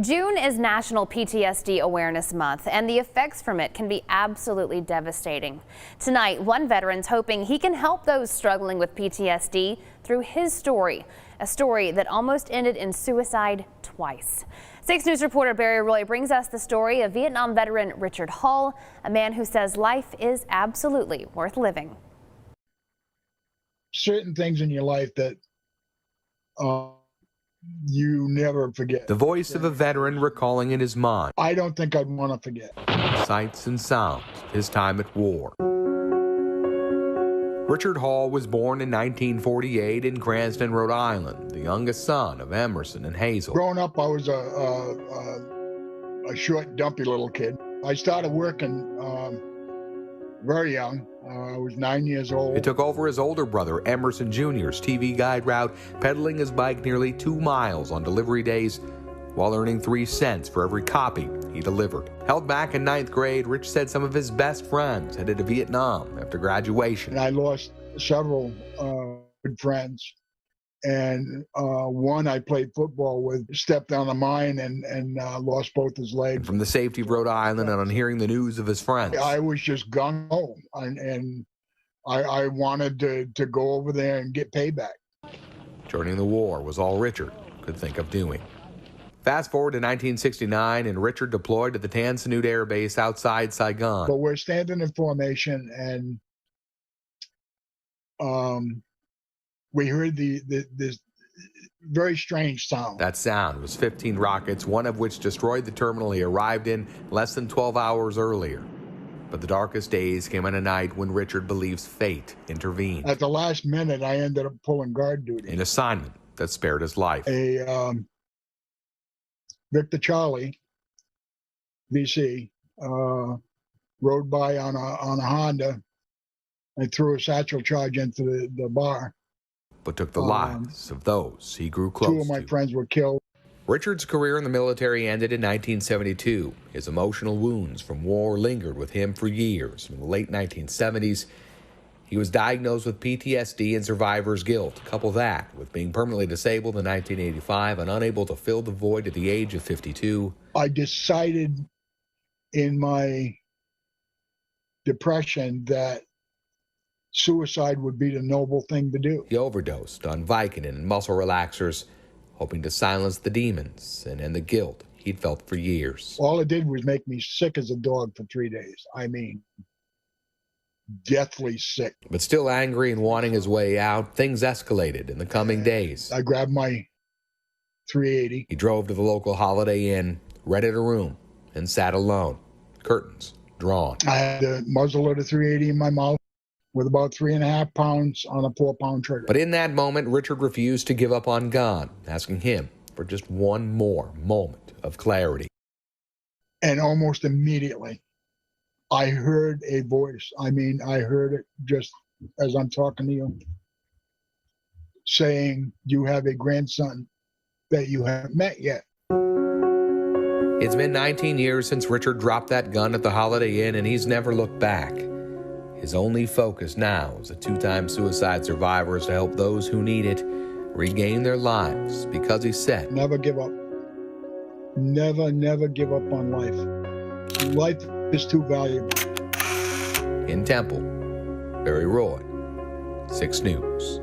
June is National PTSD Awareness Month, and the effects from it can be absolutely devastating. Tonight, one veteran's hoping he can help those struggling with PTSD through his story, a story that almost ended in suicide twice. 6 News reporter Bary Roy brings us the story of Vietnam veteran Richard Hall, a man who says life is absolutely worth living. Certain things in your life that you never forget. The voice of a veteran recalling in his mind. I don't think I'd want to forget. Sights and sounds of his time at war. Richard Hall was born in 1948 in Cranston, Rhode Island, the youngest son of Emerson and Hazel. Growing up, I was a short, dumpy little kid. I started working very young. I was 9 years old. He took over his older brother Emerson Jr.'s TV guide route, pedaling his bike nearly 2 miles on delivery days while earning 3 cents for every copy he delivered. Held back in 9th grade, Rich said some of his best friends headed to Vietnam after graduation. And I lost several good friends. And one I played football with stepped on a mine and lost both his legs. And from the safety of Rhode Island and on hearing the news of his friends. I was just gung-ho, and I wanted to go over there and get payback. Joining the war was all Richard could think of doing. Fast forward to 1969, and Richard deployed to the Tan Son Nhut Air Base outside Saigon. But we're standing in formation, and we heard this very strange sound. That sound was 15 rockets, one of which destroyed the terminal he arrived in less than 12 hours earlier. But the darkest days came on a night when Richard believes fate intervened. At the last minute, I ended up pulling guard duty. An assignment that spared his life. A Victor Charlie, VC, rode by on a Honda and threw a satchel charge into the bar. But took the lives of those he grew close to. 2 of my friends were killed. Richard's career in the military ended in 1972. His emotional wounds from war lingered with him for years. In the late 1970s, he was diagnosed with PTSD and survivor's guilt. Couple that with being permanently disabled in 1985 and unable to fill the void at the age of 52. I decided in my depression that suicide would be the noble thing to do. He overdosed on Vicodin and muscle relaxers, hoping to silence the demons and end the guilt he'd felt for years. All it did was make me sick as a dog for 3 days. I mean, deathly sick. But still angry and wanting his way out, things escalated in the coming days. I grabbed my 380. He drove to the local Holiday Inn, rented a room, and sat alone, curtains drawn. I had the muzzle of the 380 in my mouth, with about 3.5 pounds on a 4-pound trigger. But in that moment, Richard refused to give up on God, asking him for just one more moment of clarity. And almost immediately, I heard a voice. I mean, I heard it just as I'm talking to you, saying, "You have a grandson that you haven't met yet." It's been 19 years since Richard dropped that gun at the Holiday Inn, and he's never looked back. His only focus now is a 2-time suicide survivor is to help those who need it regain their lives, because he said, never give up. Never, never give up on life. Life is too valuable. In Temple, Bary Roy, 6 News.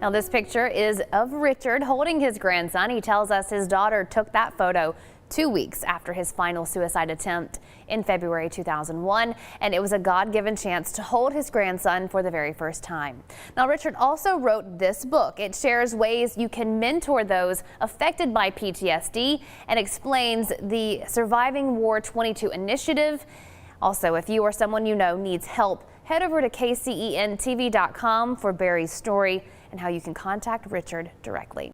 Now this picture is of Richard holding his grandson. He tells us his daughter took that photo 2 weeks after his final suicide attempt in February 2001, and it was a God-given chance to hold his grandson for the very first time. Now, Richard also wrote this book. It shares ways you can mentor those affected by PTSD and explains the Surviving War 22 initiative. Also, if you or someone you know needs help, head over to kcentv.com for Bary's story and how you can contact Richard directly.